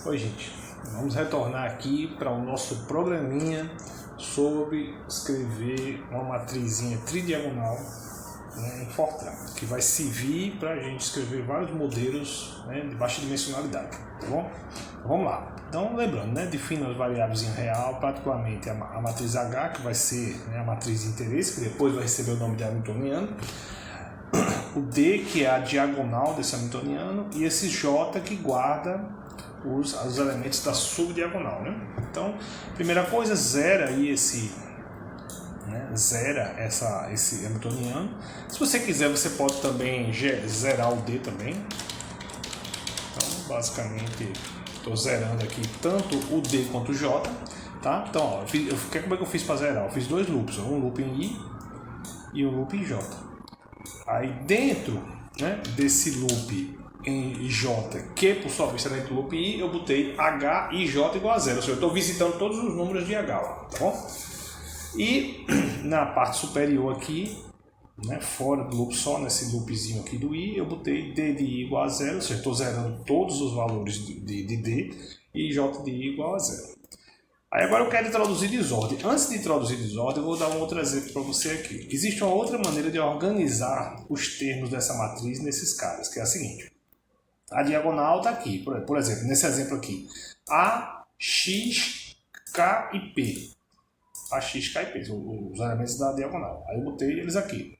Oi, gente, vamos retornar aqui para o nosso programinha sobre escrever uma matrizinha tridiagonal, em Fortran, que vai servir para a gente escrever vários modelos, de baixa dimensionalidade, tá bom? Então, vamos lá. Então, lembrando, defina as variáveis em real, particularmente a matriz H, que vai ser a matriz de interesse, que depois vai receber o nome de hamiltoniano, o D, que é a diagonal desse hamiltoniano, e esse J, que guarda os elementos da subdiagonal, Então, primeira coisa, zera aí esse hamiltoniano. Se você quiser, você pode também zerar o D também. Então, basicamente, estou zerando aqui tanto o D quanto o J, tá? Então, ó, como é que eu fiz para zerar? Eu fiz dois loops, um loop em I e um loop em J. Aí dentro, desse loop em J, que por sua vez está dentro do loop I, eu botei H e J igual a zero. Ou seja, eu estou visitando todos os números de H lá, tá bom? E na parte superior aqui, fora do loop, só nesse loopzinho aqui do I, eu botei D de I igual a zero. Ou seja, estou zerando todos os valores de D e J de I igual a zero. Aí agora eu quero introduzir desordem. Antes de introduzir desordem, eu vou dar um outro exemplo para você aqui. Existe uma outra maneira de organizar os termos dessa matriz nesses caras, que é a seguinte. A diagonal está aqui, por exemplo, nesse exemplo aqui. A, X, K e P. A, X, K e P, os elementos da diagonal. Aí eu botei eles aqui.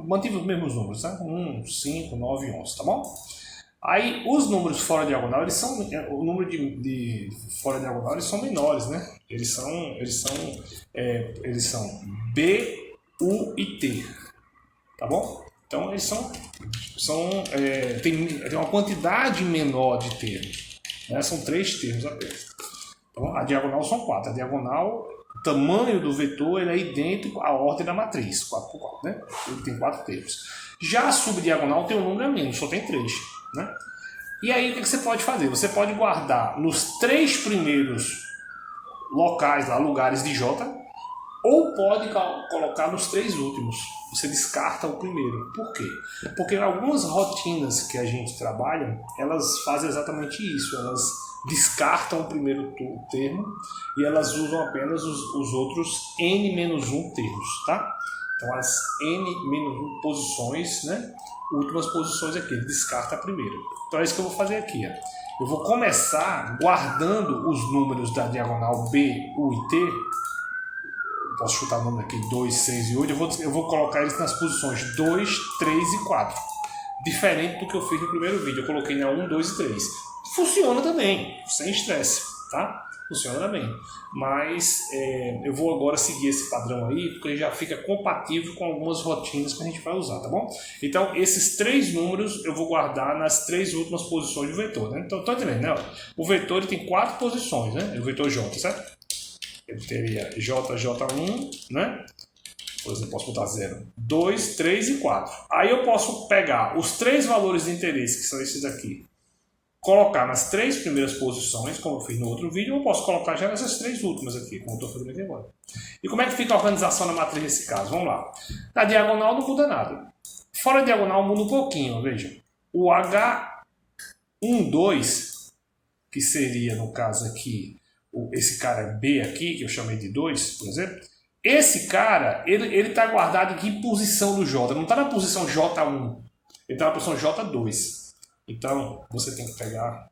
Mantive os mesmos números, tá? 1, 5, 9 e 11, tá bom? Aí os números fora diagonal, o número de fora diagonal, eles são menores, Eles são B, U e T, tá bom? Então eles tem uma quantidade menor de termos, São 3 termos apenas. Então a diagonal são 4. A diagonal, o tamanho do vetor, ele é idêntico à ordem da matriz, 4 por 4, Ele tem 4 termos. Já a subdiagonal tem um número a menos, só tem 3, E aí o que você pode fazer? Você pode guardar nos 3 primeiros locais, lugares de J, ou pode colocar nos 3 últimos. Você descarta o primeiro. Por quê? Porque algumas rotinas que a gente trabalha, elas fazem exatamente isso. Elas descartam o primeiro termo e elas usam apenas os outros n-1 termos, tá? Então as n-1 posições, últimas posições aqui, ele descarta a primeira. Então é isso que eu vou fazer aqui. Eu vou começar guardando os números da diagonal B, U e T. Posso chutar o número aqui, 2, 6 e 8. Eu vou colocar eles nas posições 2, 3 e 4. Diferente do que eu fiz no primeiro vídeo. Eu coloquei na 1, 2 e 3. Funciona também, sem estresse, tá? Funciona também. Mas eu vou agora seguir esse padrão aí, porque ele já fica compatível com algumas rotinas que a gente vai usar, tá bom? Então, esses 3 números eu vou guardar nas 3 últimas posições do vetor, Então, tô entendendo, O vetor ele tem 4 posições, O vetor J, certo? Eu teria JJ1, Por exemplo, eu posso botar 0, 2, 3 e 4. Aí eu posso pegar os 3 valores de interesse, que são esses aqui, colocar nas 3 primeiras posições, como eu fiz no outro vídeo, ou eu posso colocar já nessas 3 últimas aqui, como eu estou fazendo aqui agora. E como é que fica a organização da matriz nesse caso? Vamos lá. Na diagonal não muda nada. Fora da diagonal muda um pouquinho, veja. O H12, que seria, no caso aqui, esse cara B aqui, que eu chamei de 2, por exemplo, esse cara, ele está guardado aqui em posição do J, não está na posição J1, ele está na posição J2. Então, você tem que pegar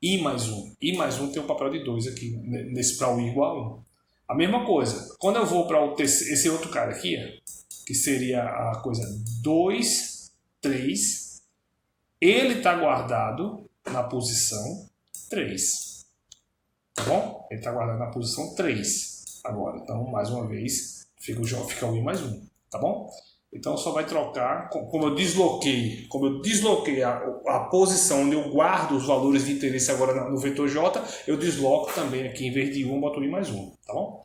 I mais 1. I mais 1 tem um papel de 2 aqui, nesse para o I igual a 1. A mesma coisa, quando eu vou para esse outro cara aqui, que seria a coisa 2, 3, ele está guardado na posição 3. Tá bom? Ele está guardado na posição 3 agora. Então, mais uma vez, fica o I mais 1. Tá bom? Então, só vai trocar. Como eu desloquei a posição onde eu guardo os valores de interesse agora no vetor J, eu desloco também aqui, em vez de 1, boto I mais 1. Tá bom?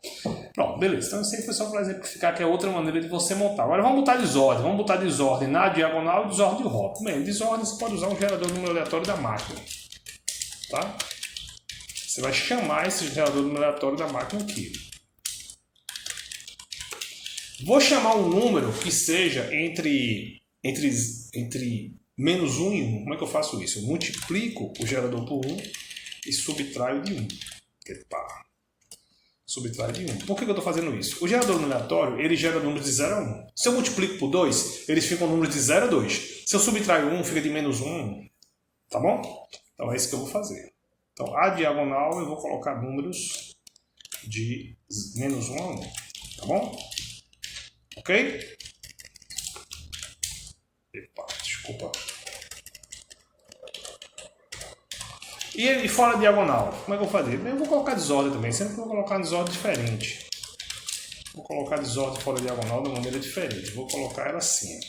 Pronto, beleza. Então, isso aí foi só para exemplificar que é outra maneira de você montar. Agora, vamos botar desordem. Vamos botar desordem na diagonal e desordem de rótulo. Bem, desordem você pode usar um gerador de número aleatório da máquina. Tá? Você vai chamar esse gerador numeratório da máquina aqui. Vou chamar um número que seja entre menos 1 e 1. Como é que eu faço isso? Eu multiplico o gerador por 1 e subtraio de 1. Epa. Subtraio de 1. Por que eu estou fazendo isso? O gerador no aleatório, ele gera números de 0 a 1. Se eu multiplico por 2, eles ficam números de 0 a 2. Se eu subtraio 1, fica de menos 1 a 1. Tá bom? Então é isso que eu vou fazer. Então, a diagonal eu vou colocar números de menos 1 a 1. Tá bom? Ok? Epa, desculpa. E fora diagonal, como é que eu vou fazer? Eu vou colocar desordem também, sempre que eu vou colocar desordem diferente. Vou colocar desordem fora diagonal de uma maneira diferente. Vou colocar ela assim.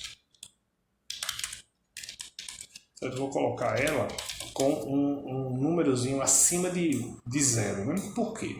Eu vou colocar ela com um númerozinho acima de 0. Né? Por quê?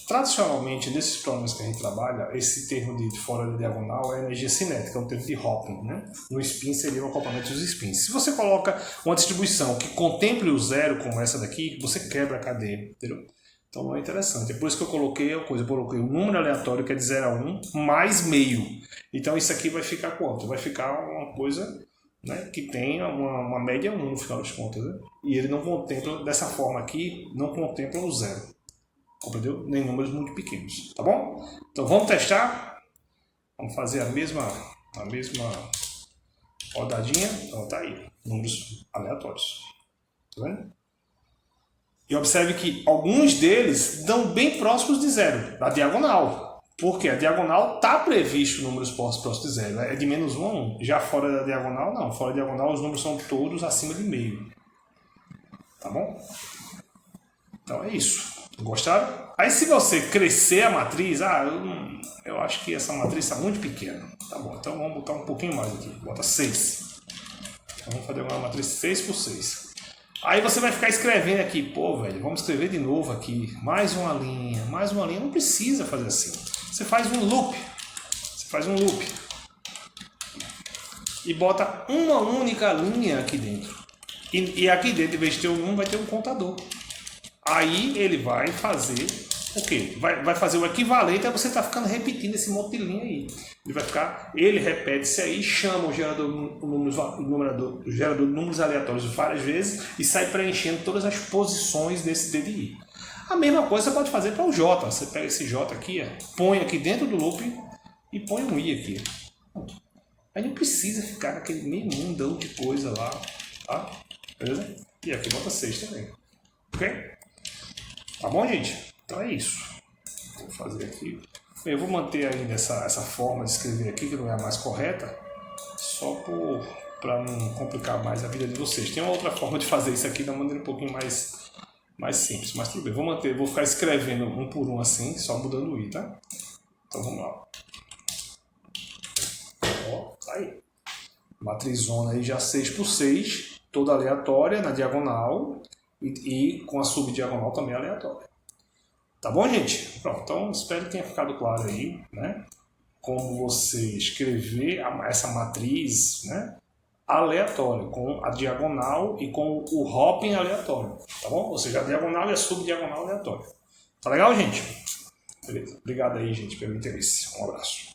Tradicionalmente, nesses problemas que a gente trabalha, esse termo de fora da diagonal é energia cinética, é um termo de Hopkin. Né? No spin seria o acoplamento dos spins. Se você coloca uma distribuição que contemple o zero, como essa daqui, você quebra a cadeia. Entendeu? Então não é interessante. É por isso que eu coloquei a coisa. Eu coloquei um número aleatório que é de 0 a 1 mais meio. Então isso aqui vai ficar quanto? Vai ficar uma coisa, né, que tenha uma média 1 no final das contas. Né? E ele não contempla, dessa forma aqui, não contempla o zero. Compreendeu? Nem números muito pequenos, tá bom? Então vamos testar. Vamos fazer a mesma rodadinha. Então tá aí, números aleatórios. Tá vendo? E observe que alguns deles dão bem próximos de zero, da diagonal. Porque a diagonal está previsto números próximos de zero, é de menos 1 a 1. Já fora da diagonal, não. Fora da diagonal os números são todos acima de meio. Tá bom? Então é isso. Gostaram? Aí se você crescer a matriz, eu acho que essa matriz está muito pequena. Tá bom, então vamos botar um pouquinho mais aqui. Bota 6. Então, vamos fazer uma matriz 6 por 6. Aí você vai ficar escrevendo aqui, pô, velho, vamos escrever de novo aqui. Mais uma linha, mais uma linha. Não precisa fazer assim. Você faz um loop. E bota uma única linha aqui dentro. E aqui dentro, em vez de ter um, vai ter um contador. Aí ele vai fazer o quê? Vai fazer o equivalente a você estar ficando repetindo esse monte de linha aí. Ele repete-se aí, chama o gerador de números aleatórios várias vezes e sai preenchendo todas as posições desse DDI. A mesma coisa você pode fazer para o J. Você pega esse J aqui, põe aqui dentro do loop e põe um I aqui. Aí não precisa ficar naquele meio mundão de coisa lá. Tá? Beleza? E aqui bota 6 também. Ok? Tá bom, gente? Então é isso. Vou fazer aqui. Eu vou manter ainda essa forma de escrever aqui, que não é a mais correta, só para não complicar mais a vida de vocês. Tem uma outra forma de fazer isso aqui de uma maneira um pouquinho mais simples, mas tudo bem. Vou ficar escrevendo um por um assim, só mudando o I, tá? Então vamos lá. Ó, tá aí. Matrizona aí já 6 por 6, toda aleatória na diagonal. E com a subdiagonal também aleatória. Tá bom, gente? Pronto, então espero que tenha ficado claro aí, né? Como você escrever essa matriz, né, aleatória, com a diagonal e com o hopping aleatório. Tá bom? Ou seja, a diagonal e a subdiagonal aleatória. Tá legal, gente? Beleza. Obrigado aí, gente, pelo interesse. Um abraço.